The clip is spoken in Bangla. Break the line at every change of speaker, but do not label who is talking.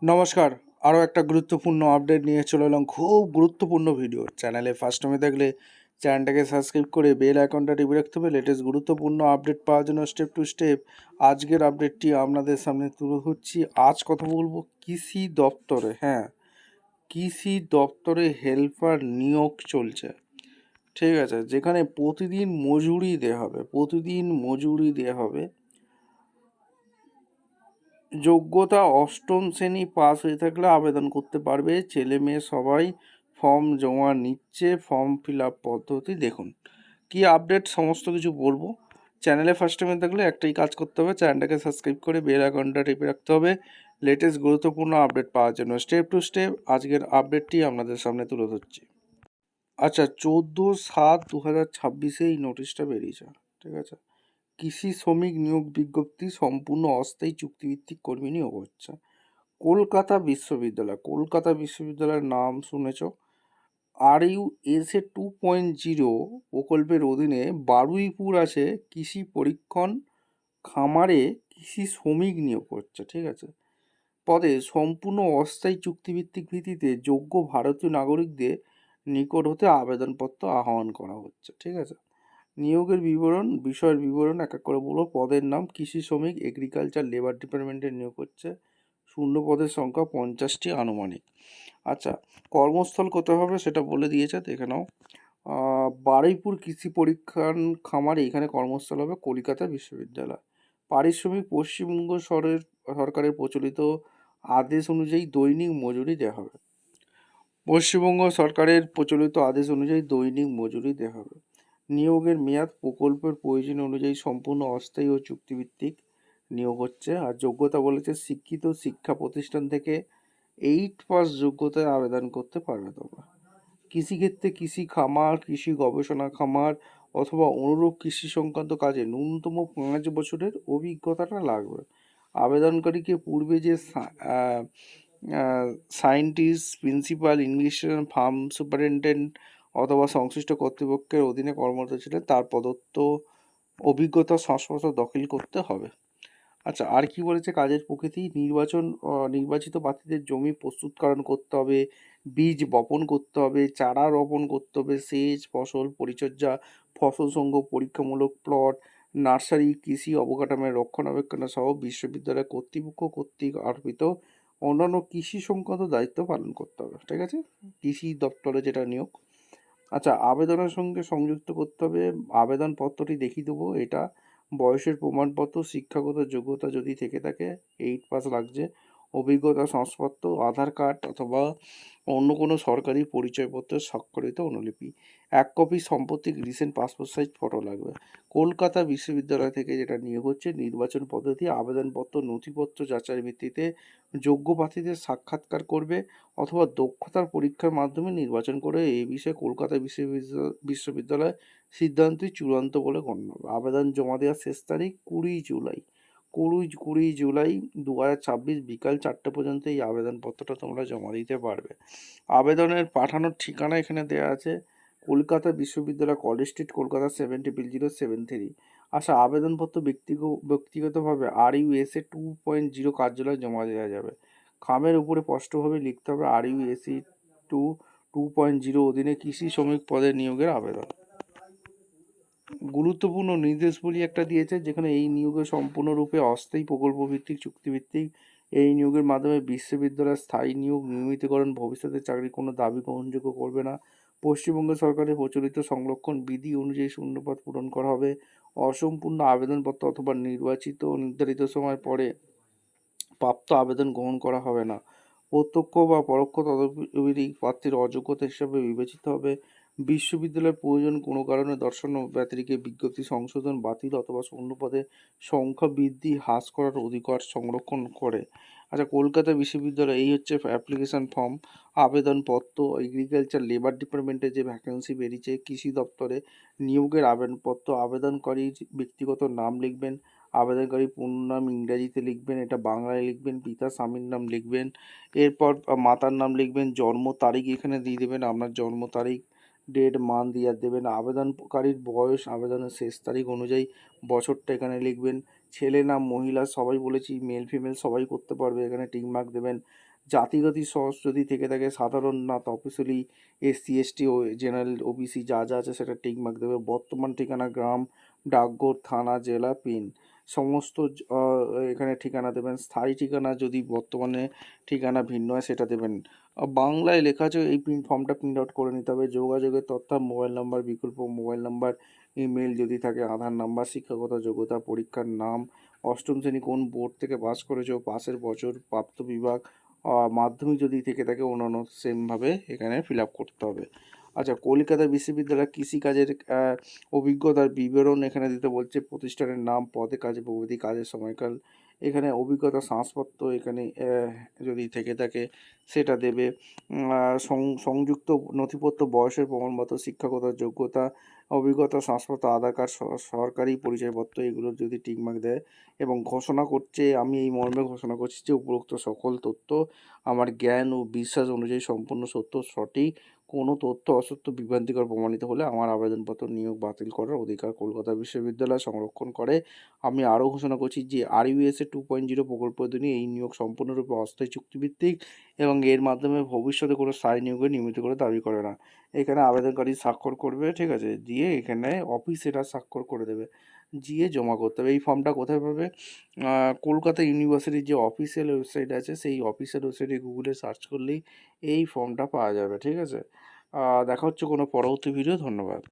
নমস্কার। আরও একটা গুরুত্বপূর্ণ আপডেট নিয়ে চলে এলাম, খুব গুরুত্বপূর্ণ ভিডিও। চ্যানেলে ফার্স্ট টাইমে দেখলে চ্যানেলটাকে সাবস্ক্রাইব করে বেল আইকনটা টিপে রাখতে হবে লেটেস্ট গুরুত্বপূর্ণ আপডেট পাওয়ার জন্য। স্টেপ টু স্টেপ আজকের আপডেটটি আপনাদের সামনে তুলে ধরছি। আজ কথা বলবো কৃষি দপ্তরে, হ্যাঁ, কৃষি দপ্তরে হেল্পার নিয়োগ চলছে, ঠিক আছে, যেখানে প্রতিদিন মজুরি দেওয়া হবে, প্রতিদিন মজুরি দেওয়া হবে। যোগ্যতা অষ্টম শ্রেণী পাস হয়ে থাকলে আবেদন করতে পারবে। ছেলে মেয়ে সবাই ফর্ম জমা নিচ্ছে। ফর্ম ফিল আপ পদ্ধতি দেখুন, কি আপডেট সমস্ত কিছু বলবো। চ্যানেলে ফার্স্ট টাইমে থাকলে একটাই কাজ করতে হবে, চ্যানেলটাকে সাবস্ক্রাইব করে বেল আইকনটা টিপে রাখতে হবে লেটেস্ট গুরুত্বপূর্ণ আপডেট পাওয়ার জন্য। স্টেপ টু স্টেপ আজকের আপডেটটি আপনাদের সামনে তুলে ধরছি। আচ্ছা, 14/7/2026 এই নোটিশটা বেরিয়েছে, ঠিক আছে। কৃষি শ্রমিক নিয়োগ বিজ্ঞপ্তি, সম্পূর্ণ অস্থায়ী চুক্তিভিত্তিক কর্মী নিয়োগ হচ্ছে। কলকাতা বিশ্ববিদ্যালয়, কলকাতা বিশ্ববিদ্যালয়ের নাম শুনেছ। RUSA 2.0 প্রকল্পের অধীনে বারুইপুর আছে কৃষি পরীক্ষণ খামারে কৃষি শ্রমিক নিয়োগ হচ্ছে, ঠিক আছে। পদে সম্পূর্ণ অস্থায়ী চুক্তিভিত্তিক ভিত্তিতে যোগ্য ভারতীয় নাগরিকদের নিকট হতে আবেদনপত্র আহ্বান করা হচ্ছে, ঠিক আছে। নিয়োগের বিবরণ, বিষয়ের বিবরণ এক এক করে বলবো। পদের নাম কৃষি শ্রমিক, এগ্রিকালচার লেবার ডিপার্টমেন্টে নিয়োগ হচ্ছে। শূন্য পদের সংখ্যা 50টি আনুমানিক। আচ্ছা, কর্মস্থল কোথায় হবে সেটা বলে দিয়েছে, দেখে নাও। বারুইপুর কৃষি পরীক্ষণ খামারে এখানে কর্মস্থল হবে কলকাতা বিশ্ববিদ্যালয়। পারিশ্রমিক পশ্চিমবঙ্গ সরকারের প্রচলিত আদেশ অনুযায়ী দৈনিক মজুরি দেওয়া হবে। পশ্চিমবঙ্গ সরকারের প্রচলিত আদেশ অনুযায়ী দৈনিক মজুরি দেওয়া হবে। নিয়োগের মেয়াদ প্রকল্পের প্রয়োজন অনুযায়ী সম্পূর্ণ অস্থায়ী ও চুক্তিভিত্তিক নিয়োগ হচ্ছে। আর যোগ্যতা বলেছে শিক্ষিত শিক্ষা প্রতিষ্ঠান থেকে 8 পাস যোগ্যতায় আবেদন করতে পারবে তোমরা। কৃষিক্ষেত্রে কৃষি খামার, কৃষি গবেষণা খামার অথবা অনুরূপ কৃষি সংক্রান্ত কাজে ন্যূনতম 5 বছরের অভিজ্ঞতাটা লাগবে। আবেদনকারীকে পূর্বে যে scientist, principal, English farm superintendent অথবা সংশ্লিষ্ট কর্তৃপক্ষের অধীনে কর্মরত ছিলেন তার প্রদত্ত অভিজ্ঞতা শংসাপত্র দাখিল করতে হবে। আচ্ছা, আর কি বলেছে কাজের প্রকৃতি। নির্বাচিত প্রার্থীদের জমি প্রস্তুতকরণ করতে হবে, বীজ বপন করতে হবে, চারা রোপণ করতে হবে, সেচ, ফসল পরিচর্যা, ফসল সংগ্রহ, পরীক্ষামূলক প্লট, নার্সারি, কৃষি অবকাঠামোর রক্ষণাবেক্ষণ সহ বিশ্ববিদ্যালয় কর্তৃপক্ষ কর্তৃক অর্পিত অন্যান্য কৃষি সংক্রান্ত দায়িত্ব পালন করতে হবে, ঠিক আছে। কৃষি দপ্তরে যেটা নিয়োগ। আচ্ছা, আবেদনের সঙ্গে সংযুক্ত করতে হবে আবেদনপত্রটি দেখিয়ে দেবো। এটা বয়সের প্রমাণপত্র, শিক্ষাগত যোগ্যতা যদি থেকে থাকে 8 পাস লাগছে, অভিজ্ঞতা শংসাপত্র, আধার কার্ড অথবা অন্য কোনো সরকারি পরিচয়পত্রের স্বাক্ষরিত অনুলিপি, 1 কপি সম্পত্তি রিসেন্ট পাসপোর্ট সাইজ ফটো লাগবে। কলকাতা বিশ্ববিদ্যালয় থেকে যেটা নিয়োগ হচ্ছে, নির্বাচন পদ্ধতি আবেদনপত্র নথিপত্র যাচাইয়ের ভিত্তিতে যোগ্য প্রার্থীদের সাক্ষাৎকার করবে অথবা দক্ষতার পরীক্ষার মাধ্যমে নির্বাচন করে। এই বিষয়ে কলকাতা বিশ্ববিদ্যালয় সিদ্ধান্তই চূড়ান্ত বলে গণ্য হবে। আবেদন জমা দেওয়ার শেষ তারিখ 20 জুলাই, 20 জুলাই 2026 বিকাল 4টে পর্যন্ত এই আবেদনপত্রটা তোমরা জমা দিতে পারবে। আবেদনের পাঠানোর ঠিকানা এখানে দেওয়া আছে, কলকাতা বিশ্ববিদ্যালয়, কলেজ স্ট্রিট, কলকাতা 700073। আচ্ছা, আবেদনপত্র ব্যক্তিগতভাবে RUSA 2.0 কার্যালয়ে জমা দেওয়া যাবে। খামের উপরে স্পষ্টভাবে লিখতে হবে RUSA 2.0 অধীনে কৃষি শ্রমিক পদে নিয়োগের আবেদন। গুরুত্বপূর্ণ নির্দেশাবলী একটা দিয়েছে, যেখানে এই নিয়োগে সম্পূর্ণরূপে অস্থায়ী প্রকল্প ভিত্তিক চুক্তিভিত্তিক। এই নিয়োগের মাধ্যমে বিশ্ববিদ্যালয়ের স্থায়ী নিয়োগ, নিয়মিতকরণ, ভবিষ্যতে চাকরির কোনো দাবি গ্রহণযোগ্য করবে না। পশ্চিমবঙ্গ সরকারের প্রচলিত সংরক্ষণ বিধি অনুযায়ী শূন্যপদ পূরণ করা হবে। অসম্পূর্ণ আবেদনপত্র অথবা নির্ধারিত সময় পরে প্রাপ্ত আবেদন গ্রহণ করা হবে না। প্রত্যক্ষ বা পরোক্ষ তদবির প্রার্থীর অযোগ্যতা হিসাবে বিবেচিত হবে। বিশ্ববিদ্যালয়ের প্রয়োজন কোনো কারণে দর্শন ব্যতিরেকে বিজ্ঞপ্তি সংশোধন, বাতিল অথবা শূন্যপদের সংখ্যা বৃদ্ধি, হ্রাস করার অধিকার সংরক্ষণ করে। আচ্ছা, কলকাতা বিশ্ববিদ্যালয়, এই হচ্ছে অ্যাপ্লিকেশন ফর্ম, আবেদনপত্র, এগ্রিকালচার লেবার ডিপার্টমেন্টে যে ভ্যাকেন্সি বেরিয়েছে কৃষি দপ্তরে, নিয়োগের আবেদনপত্র, আবেদনকারীর ব্যক্তিগত নাম লিখবেন, আবেদনকারী পূর্ণ নাম ইংরাজিতে লিখবেন, এটা বাংলায় লিখবেন, পিতা স্বামীর নাম লিখবেন, এরপর মাতার নাম লিখবেন, জন্ম তারিখ এখানে দিয়ে দেবেন, আপনার জন্ম তারিখ, ডেট মান্থ ইয়ার দেবেন, আবেদনকারীর বয়স আবেদনের শেষ তারিখ অনুযায়ী বছরটা এখানে লিখবেন, ছেলে না মহিলা সবাই বলেছি, মেল ফিমেল সবাই করতে পারবে, এখানে টিক মার্ক দেবেন। জাতিগত সহজ যদি থেকে থাকে, সাধারণ না তপশিলি, এসসি এসটি ও জেনারেল ওবিসি যা যা আছে সেটা টিক মার্ক দেবে। বর্তমান ঠিকানা গ্রাম, ডাকঘর, থানা, জেলা, পিন সমস্ত এখানে ঠিকানা দেবেন। স্থায়ী ঠিকানা যদি বর্তমানে ঠিকানা ভিন্ন হয় সেটা দেবেন। বাংলায় লেখা আছে, এই ফর্মটা প্রিন্ট আউট করে নিতে হবে। যোগাযোগের তথ্য মোবাইল নাম্বার, বিকল্প মোবাইল নাম্বার, ইমেল যদি থাকে, আধার নাম্বার, শিক্ষাগত যোগ্যতা, পরীক্ষার নাম, অষ্টম শ্রেণী কোন বোর্ড থেকে পাস করেছো, পাসের বছর, প্রাপ্ত বিভাগ, মাধ্যমিক যদি থেকে থাকে অন্যান্য সেমভাবে এখানে ফিল আপ করতে হবে। আচ্ছা, কলকাতা বিশ্ববিদ্যালয় কৃষিকাজের অভিজ্ঞতার বিবরণ এখানে দিতে বলছে। প্রতিষ্ঠানের নাম, পদে কাজে প্রভৃতি, কাজের সময়কাল, এখানে অভিজ্ঞতা, শংসাপত্র এখানে যদি থেকে থাকে সেটা দেবে। সংযুক্ত নথিপত্র, বয়সের প্রমাণপত্র, শিক্ষাগত যোগ্যতা, অভিজ্ঞতা, শংসাপত্র, আধার কার্ড, সরকারি পরিচয়পত্র এগুলো যদি টিকমার্ক দেয়। এবং ঘোষণা করছে, আমি এই মর্মে ঘোষণা করছি যে উপরোক্ত সকল তথ্য আমার জ্ঞান ও বিশ্বাস অনুযায়ী সম্পূর্ণ সত্য সঠিক। কোনো তথ্য অসত্য, বিভ্রান্তিকর প্রমাণিত হলে আমার আবেদনপত্র নিয়োগ বাতিল করার অধিকার কলকাতা বিশ্ববিদ্যালয় সংরক্ষণ করে। আমি আরও ঘোষণা করছি যে RUSA 2.0 প্রকল্প অধীনে এই নিয়োগ সম্পূর্ণরূপে অস্থায়ী চুক্তিভিত্তিক এবং এর মাধ্যমে ভবিষ্যতে কোনো স্থায়ী নিয়োগে নিয়মিত করে দাবি করে না। এখানে আবেদনকারী স্বাক্ষর করবে, ঠিক আছে, দিয়ে এখানে অফিস এটা স্বাক্ষর করে দেবে, দিয়ে জমা করতে হবে। এই ফর্মটা কোথায় পাবে? কলকাতা ইউনিভার্সিটির যে অফিসিয়াল ওয়েবসাইট আছে সেই অফিসিয়াল ওয়েবসাইটে গুগলে সার্চ করলেই এই ফর্মটা পাওয়া যাবে, ঠিক আছে। দেখা হচ্ছে কোনো পরবর্তী ভিডিও। ধন্যবাদ।